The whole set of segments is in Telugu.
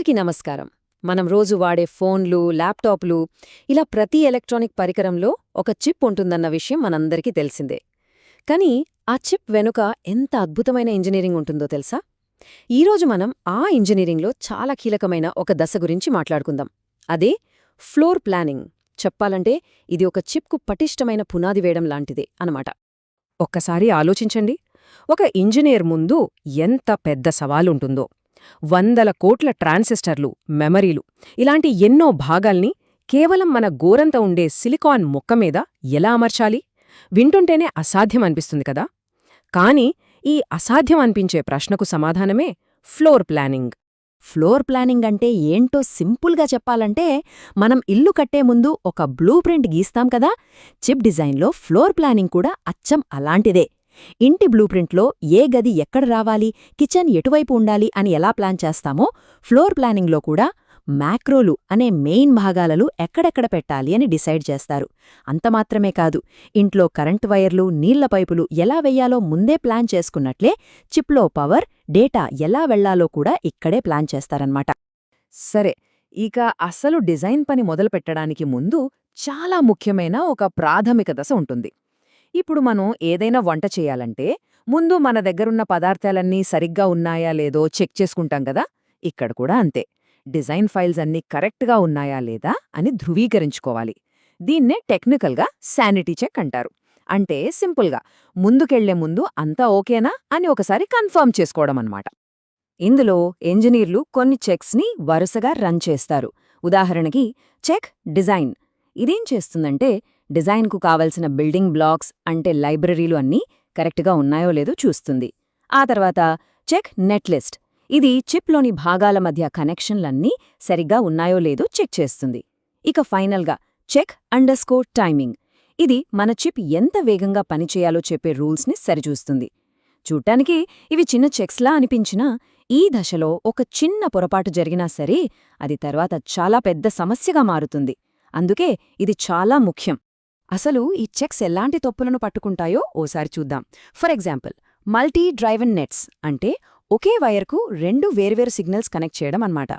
అందరికీ నమస్కారం. మనం రోజు వాడే ఫోన్లు, ల్యాప్టాప్లు ఇలా ప్రతి ఎలక్ట్రానిక్ పరికరంలో ఒక చిప్ ఉంటుందన్న విషయం మనందరికీ తెలిసిందే. కానీ ఆ చిప్ వెనుక ఎంత అద్భుతమైన ఇంజనీరింగ్ ఉంటుందో తెలుసా? ఈరోజు మనం ఆ ఇంజనీరింగ్లో చాలా కీలకమైన ఒక దశ గురించి మాట్లాడుకుందాం. అదే ఫ్లోర్ ప్లానింగ్. చెప్పాలంటే ఇది ఒక చిప్కు పటిష్టమైన పునాది వేయడం లాంటిదే అనమాట. ఒక్కసారి ఆలోచించండి, ఒక ఇంజనీర్ ముందు ఎంత పెద్ద సవాలుంటుందో. వందల కోట్ల ట్రాన్సిస్టర్లు, మెమరీలు ఇలాంటి ఎన్నో భాగాల్ని కేవలం మన గోరంత ఉండే సిలికాన్ ముక్క మీద ఎలా అమర్చాలి? వింటుంటేనే అసాధ్యం అనిపిస్తుంది కదా. కాని ఈ అసాధ్యం అనిపించే ప్రశ్నకు సమాధానమే ఫ్లోర్ ప్లానింగ్. ఫ్లోర్ ప్లానింగ్ అంటే ఏంటో సింపుల్గా చెప్పాలంటే, మనం ఇల్లు కట్టే ముందు ఒక బ్లూ ప్రింట్ గీస్తాం కదా, చిప్ డిజైన్లో ఫ్లోర్ ప్లానింగ్ కూడా అచ్చం అలాంటిదే. ఇంటి బ్లూ ప్రింట్లో ఏ గది ఎక్కడ రావాలి, కిచెన్ ఎటువైపు ఉండాలి అని ఎలా ప్లాన్ చేస్తామో, ఫ్లోర్ ప్లానింగ్లో కూడా మ్యాక్రోలు అనే మెయిన్ భాగాలలో ఎక్కడెక్కడ పెట్టాలి అని డిసైడ్ చేస్తారు. అంతమాత్రమే కాదు, ఇంట్లో కరెంటు వైర్లు, నీళ్ల పైపులు ఎలా వెయ్యాలో ముందే ప్లాన్ చేసుకున్నట్లే చిప్లో పవర్, డేటా ఎలా వెళ్లాలో కూడా ఇక్కడే ప్లాన్ చేస్తారన్నమాట. సరే, ఇక అసలు డిజైన్ పని మొదలుపెట్టడానికి ముందు చాలా ముఖ్యమైన ఒక ప్రాథమిక దశ ఉంటుంది. ఇప్పుడు మనం ఏదైనా వంట చేయాలంటే ముందు మన దగ్గరున్న పదార్థాలన్నీ సరిగ్గా ఉన్నాయా లేదో చెక్ చేసుకుంటాం కదా. ఇక్కడ కూడా అంతే, డిజైన్ ఫైల్స్ అన్నీ కరెక్ట్గా ఉన్నాయా లేదా అని ధృవీకరించుకోవాలి. దీన్నే టెక్నికల్గా శానిటీ చెక్ అంటారు. అంటే సింపుల్గా ముందుకెళ్లే ముందు అంతా ఓకేనా అని ఒకసారి కన్ఫర్మ్ చేసుకోవడమన్నమాట. ఇందులో ఇంజనీర్లు కొన్ని చెక్స్ని వరుసగా రన్ చేస్తారు. ఉదాహరణకి చెక్ డిజైన్. ఇదేం చేస్తుందంటే డిజైన్కు కావలసిన బిల్డింగ్ బ్లాక్స్ అంటే లైబ్రరీలు అన్నీ కరెక్ట్గా ఉన్నాయో లేదో చూస్తుంది. ఆ తర్వాత చెక్ నెట్లిస్ట్. ఇది చిప్లోని భాగాల మధ్య కనెక్షన్లన్నీ సరిగ్గా ఉన్నాయో లేదో చెక్ చేస్తుంది. ఇక ఫైనల్గా చెక్ అండర్స్కోర్ టైమింగ్. ఇది మన చిప్ ఎంత వేగంగా పనిచేయాలో చెప్పే రూల్స్ని సరిచూస్తుంది. చూడ్డానికి ఇవి చిన్న చెక్స్లా అనిపించినా ఈ దశలో ఒక చిన్న పొరపాటు జరిగినా సరే అది తర్వాత చాలా పెద్ద సమస్యగా మారుతుంది. అందుకే ఇది చాలా ముఖ్యం. అసలు ఈ చెక్స్ ఎలాంటి తప్పులను పట్టుకుంటాయో ఓసారి చూద్దాం. For example, multi driven nets అంటే ఒకే వైర్కు రెండు వేర్వేరు సిగ్నల్స్ కనెక్ట్ చేయడం అన్నమాట.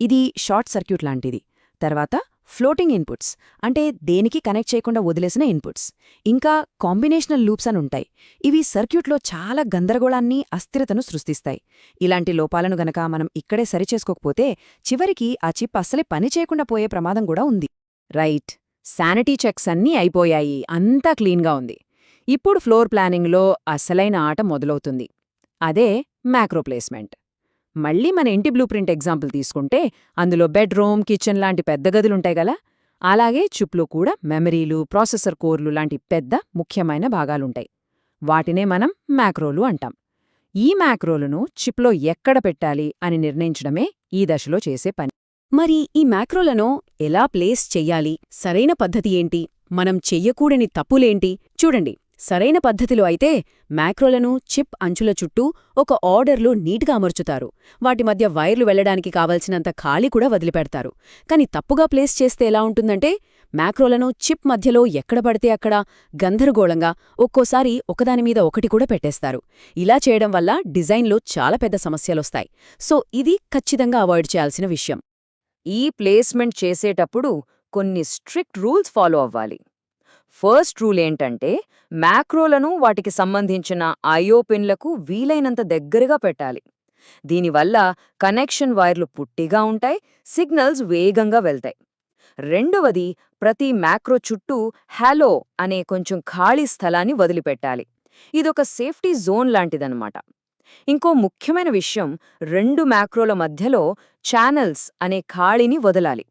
ఇది షార్ట్ సర్క్యూట్ లాంటిది. తర్వాత ఫ్లోటింగ్ ఇన్పుట్స్ అంటే దేనికి కనెక్ట్ చేయకుండా వదిలేసిన ఇన్పుట్స్. ఇంకా కాంబినేషనల్ లూప్స్ అని ఉంటాయి. ఇవి సర్క్యూట్లో చాలా గందరగోళాన్ని, అస్థిరతను సృష్టిస్తాయి. ఇలాంటి లోపాలను గనక మనం ఇక్కడే సరిచేసుకోకపోతే చివరికి ఆ చిప్ అస్సలే పనిచేయకుండా పోయే ప్రమాదం కూడా ఉంది. రైట్, శానిటీ చెక్స్ అన్నీ అయిపోయాయి, అంతా క్లీన్గా ఉంది. ఇప్పుడు ఫ్లోర్ ప్లానింగ్లో అసలైన ఆట మొదలవుతుంది. అదే మ్యాక్రో ప్లేస్మెంట్. మళ్ళీ మన ఇంటి బ్లూ ప్రింట్ ఎగ్జాంపుల్ తీసుకుంటే అందులో బెడ్రూమ్, కిచెన్ లాంటి పెద్ద గదులుంటాయి గలా. అలాగే చిప్లో కూడా మెమరీలు, ప్రాసెసర్ కోర్లు లాంటి పెద్ద ముఖ్యమైన భాగాలుంటాయి. వాటినే మనం మ్యాక్రోలు అంటాం. ఈ మ్యాక్రోలను చిప్లో ఎక్కడ పెట్టాలి అని నిర్ణయించడమే ఈ దశలో చేసే పని. మరి ఈ మ్యాక్రోలను ఎలా ప్లేస్ చెయ్యాలి? సరైన పద్ధతి ఏంటి? మనం చెయ్యకూడని తప్పులేంటి? చూడండి, సరైన పద్ధతిలో అయితే మ్యాక్రోలను చిప్ అంచుల చుట్టూ ఒక ఆర్డర్లో నీట్గా అమర్చుతారు. వాటి మధ్య వైర్లు వెళ్లడానికి కావలసినంత ఖాళీ కూడా వదిలిపెడతారు. కాని తప్పుగా ప్లేస్ చేస్తే ఎలా ఉంటుందంటే మ్యాక్రోలను చిప్ మధ్యలో ఎక్కడ పడితే అక్కడ గందరగోళంగా, ఒక్కోసారి ఒకదానిమీద ఒకటి కూడా పెట్టేస్తారు. ఇలా చేయడం వల్ల డిజైన్లో చాలా పెద్ద సమస్యలొస్తాయి. సో ఇది ఖచ్చితంగా అవాయిడ్ చేయాల్సిన విషయం. ఈ ప్లేస్మెంట్ చేసేటప్పుడు కొన్ని స్ట్రిక్ట్ రూల్స్ ఫాలో అవ్వాలి. ఫస్ట్ రూల్ ఏంటంటే మ్యాక్రోలను వాటికి సంబంధించిన ఐఓ పిన్లకు వీలైనంత దగ్గరగా పెట్టాలి. దీనివల్ల కనెక్షన్ వైర్లు పుట్టిగా ఉంటాయి, సిగ్నల్స్ వేగంగా వెళ్తాయి. రెండవది, ప్రతి మ్యాక్రో చుట్టూ హ్యాలో అనే కొంచెం ఖాళీ స్థలాన్ని వదిలిపెట్టాలి. ఇదొక సేఫ్టీ జోన్ లాంటిదన్నమాట. ఇంకో ముఖ్యమైన విషయం, రెండు మ్యాక్రోల మధ్యలో ఛానల్స్ అనే ఖాళీని వదలాలి.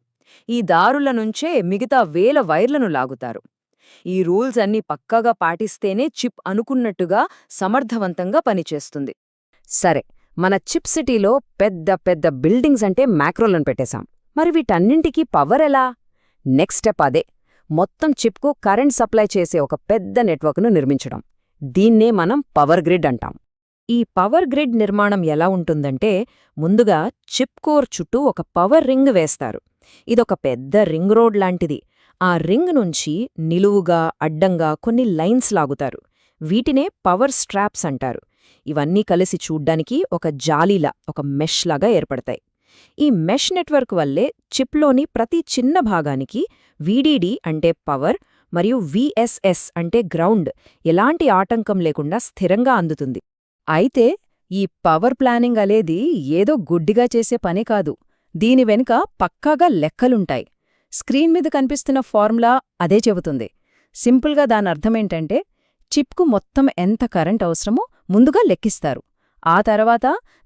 ఈ దారుల నుంచే మిగతా వేల వైర్లను లాగుతారు. ఈ రూల్స్ అన్నీ పక్కాగా పాటిస్తేనే చిప్ అనుకున్నట్టుగా సమర్థవంతంగా పనిచేస్తుంది. సరే, మన చిప్ సిటీలో పెద్ద పెద్ద బిల్డింగ్స్ అంటే మ్యాక్రోలను పెట్టేశాం. మరి వీటన్నింటికీ పవర్ ఎలా? నెక్స్ట్ స్టెప్ అదే, మొత్తం చిప్కు కరెంట్ సప్లై చేసే ఒక పెద్ద నెట్వర్క్ను నిర్మించడం. దీన్నే మనం పవర్ గ్రిడ్ అంటాం. ఈ పవర్ గ్రిడ్ నిర్మాణం ఎలా ఉంటుందంటే ముందుగా చిప్ కోర్ చుట్టూ ఒక పవర్ రింగ్ వేస్తారు. ఇదొక పెద్ద రింగ్ రోడ్ లాంటిది. ఆ రింగ్ నుంచి నిలువుగా, అడ్డంగా కొన్ని లైన్స్ లాగుతారు. వీటినే పవర్ స్ట్రాప్స్ అంటారు. ఇవన్నీ కలిసి చూడ్డానికి ఒక జాలీలా, ఒక మెష్ లాగా ఏర్పడతాయి. ఈ మెష్ నెట్వర్క్ వల్లే చిప్లోని ప్రతి చిన్న భాగానికి వీడీడీ అంటే పవర్ మరియు విఎస్ఎస్ అంటే గ్రౌండ్ ఎలాంటి ఆటంకం లేకుండా స్థిరంగా అందుతుంది. అయితే ఈ పవర్ ప్లానింగ్ అనేది ఏదో గుడ్డిగా చేసే పని కాదు. దీని వెనుక పక్కాగా లెక్కలుంటాయి. స్క్రీన్ మీద కనిపిస్తున్న ఫార్ములా అదే చెబుతుంది. సింపుల్గా దానర్థమేంటంటే చిప్కు మొత్తం ఎంత కరెంట్ అవసరమో ముందుగా లెక్కిస్తారు. ఆ తర్వాత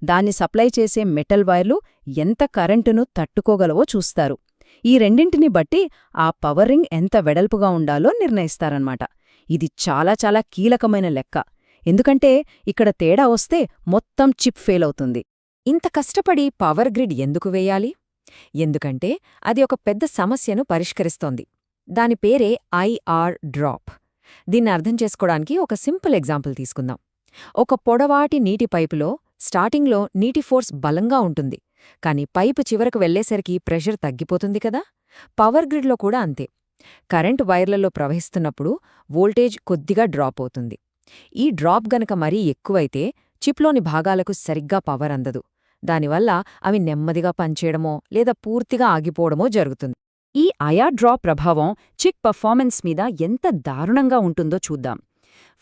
దాన్ని సప్లై చేసే మెటల్ వైర్లు ఎంత కరెంటును తట్టుకోగలవో చూస్తారు. ఈ రెండింటిని బట్టి ఆ పవర్ రింగ్ ఎంత వెడల్పుగా ఉండాలో నిర్ణయిస్తారన్నమాట. ఇది చాలా చాలా కీలకమైన లెక్క. ఎందుకంటే ఇక్కడ తేడా వస్తే మొత్తం చిప్ ఫెయిల్ అవుతుంది. ఇంత కష్టపడి పవర్ గ్రిడ్ ఎందుకు వేయాలి? ఎందుకంటే అది ఒక పెద్ద సమస్యను పరిష్కరిస్తోంది. దాని పేరే ఐఆర్ డ్రాప్. దీన్ని అర్థం చేసుకోవడానికి ఒక సింపుల్ ఎగ్జాంపుల్ తీసుకుందాం. ఒక పొడవాటి నీటి పైపులో స్టార్టింగ్లో నీటి ఫోర్స్ బలంగా ఉంటుంది, కాని పైపు చివరకు వెళ్లేసరికి ప్రెషర్ తగ్గిపోతుంది కదా. పవర్ గ్రిడ్లో కూడా అంతే. కరెంటు వైర్లలో ప్రవహిస్తున్నప్పుడు వోల్టేజ్ కొద్దిగా డ్రాప్ అవుతుంది. ఈ డ్రాప్ గనక మరీ ఎక్కువైతే చిప్లోని భాగాలకు సరిగ్గా పవర్ అందదు. దానివల్ల అవి నెమ్మదిగా పనిచేయడమో లేదా పూర్తిగా ఆగిపోవడమో జరుగుతుంది. ఈ ఐఆర్ డ్రాప్ ప్రభావం చిప్ పర్ఫార్మెన్స్ మీద ఎంత దారుణంగా ఉంటుందో చూద్దాం.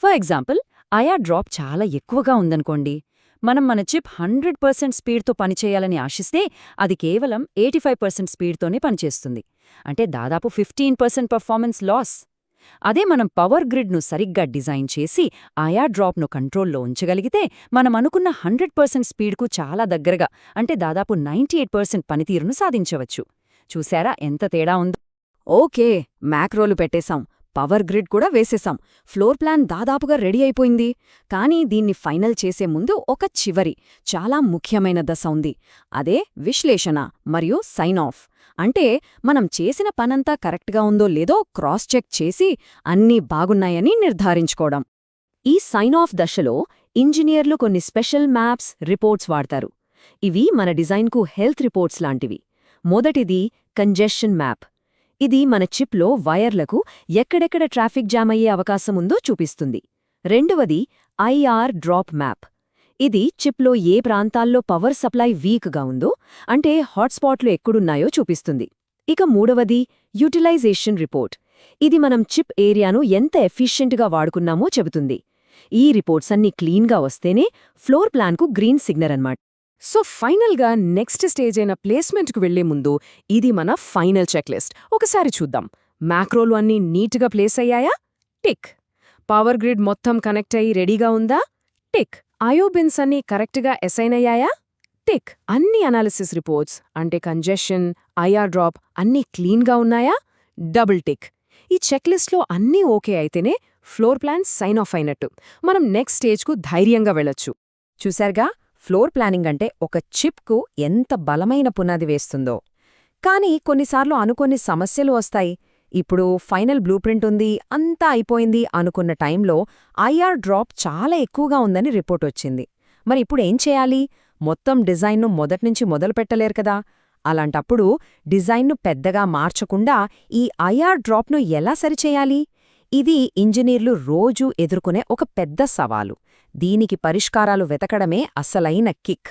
ఫర్ ఎగ్జాంపుల్, ఐఆర్ డ్రాప్ చాలా ఎక్కువగా ఉందనుకోండి. మన చిప్ 100% స్పీడ్తో పనిచేయాలని ఆశిస్తే అది కేవలం 85% స్పీడ్తోనే పనిచేస్తుంది. అంటే దాదాపు 15% పర్ఫార్మెన్స్ లాస్. అదే మనం పవర్ గ్రిడ్ను సరిగ్గా డిజైన్ చేసి ఐఆర్ డ్రాప్ను కంట్రోల్లో ఉంచగలిగితే మనం అనుకున్న 100% స్పీడ్కు చాలా దగ్గరగా, అంటే దాదాపు 98% పనితీరును సాధించవచ్చు. చూశారా ఎంత తేడా ఉందో? ఓకే, మ్యాక్రోలు పెట్టేశాం, పవర్ గ్రిడ్ కూడా వేసేశాం, ఫ్లోర్ ప్లాన్ దాదాపుగా రెడీ అయిపోయింది. కానీ దీన్ని ఫైనల్ చేసే ముందు ఒక చివరి, చాలా ముఖ్యమైన దశ ఉంది. అదే విశ్లేషణ మరియు సైన్ ఆఫ్. అంటే మనం చేసిన పనంతా కరెక్ట్గా ఉందో లేదో క్రాస్ చెక్ చేసి అన్నీ బాగున్నాయని నిర్ధారించుకోవడం. ఈ సైన్ ఆఫ్ దశలో ఇంజనీర్లు కొన్ని స్పెషల్ మ్యాప్స్, రిపోర్ట్స్ వాడతారు. ఇవి మన డిజైన్కు హెల్త్ రిపోర్ట్స్ లాంటివి. మొదటిది కంజెషన్ మ్యాప్. ఇది మన చిప్లో వైర్లకు ఎక్కడెక్కడ ట్రాఫిక్ జామ్ అయ్యే అవకాశముందో చూపిస్తుంది. రెండవది ఐఆర్ డ్రాప్ మ్యాప్. ఇది చిప్లో ఏ ప్రాంతాల్లో పవర్ సప్లై వీక్గా ఉందో, అంటే హాట్స్పాట్లు ఎక్కడున్నాయో చూపిస్తుంది. ఇక మూడవది యూటిలైజేషన్ రిపోర్ట్. ఇది మనం చిప్ ఏరియాను ఎంత ఎఫిషియెంట్గా వాడుకున్నామో చెబుతుంది. ఈ రిపోర్ట్స్ అన్నీ క్లీన్గా వస్తేనే ఫ్లోర్ ప్లాన్కు గ్రీన్ సిగ్నల్ అన్నమాట. సో ఫైనల్గా నెక్స్ట్ స్టేజ్ అయిన ప్లేస్మెంట్కు వెళ్లే ముందు ఇది మన ఫైనల్ చెక్లిస్ట్. ఒకసారి చూద్దాం. మ్యాక్రోలు అన్నీ నీట్గా ప్లేస్ అయ్యాయా? టిక్. పవర్ గ్రిడ్ మొత్తం కనెక్ట్ అయ్యి రెడీగా ఉందా? టిక్. ఐఓబిన్స్ అన్నీ కరెక్ట్గా అసైన్ అయ్యాయా? టిక్. అన్ని అనాలిసిస్ రిపోర్ట్స్ అంటే కంజెషన్, ఐఆర్ డ్రాప్ అన్నీ క్లీన్గా ఉన్నాయా? Double tick. ఈ చెక్లిస్ట్లో అన్నీ ఓకే అయితేనే ఫ్లోర్ ప్లాన్ సైన్ ఆఫ్ అయినట్టు. మనం నెక్స్ట్ స్టేజ్కు ధైర్యంగా వెళ్ళొచ్చు. చూశారుగా, ఫ్లోర్ ప్లానింగ్ అంటే ఒక చిప్కు ఎంత బలమైన పునాది వేస్తుందో. కానీ కొన్నిసార్లు అనుకోని సమస్యలు వస్తాయి. ఇప్పుడు ఫైనల్ బ్లూప్రింట్ ఉంది, అంతా అయిపోయింది అనుకున్న టైంలో ఐఆర్ డ్రాప్ చాలా ఎక్కువగా ఉందని రిపోర్ట్ వచ్చింది. మరి ఇప్పుడు ఏం చేయాలి? మొత్తం డిజైన్ను మొదట్నుంచి మొదలుపెట్టలేరు కదా. అలాంటప్పుడు డిజైన్ను పెద్దగా మార్చకుండా ఈ ఐఆర్ డ్రాప్ను ఎలా సరిచేయాలి? ఇది ఇంజనీర్లు రోజూ ఎదుర్కొనే ఒక పెద్ద సవాలు. దీనికి పరిష్కారాలు వెతకడమే అసలైన కిక్.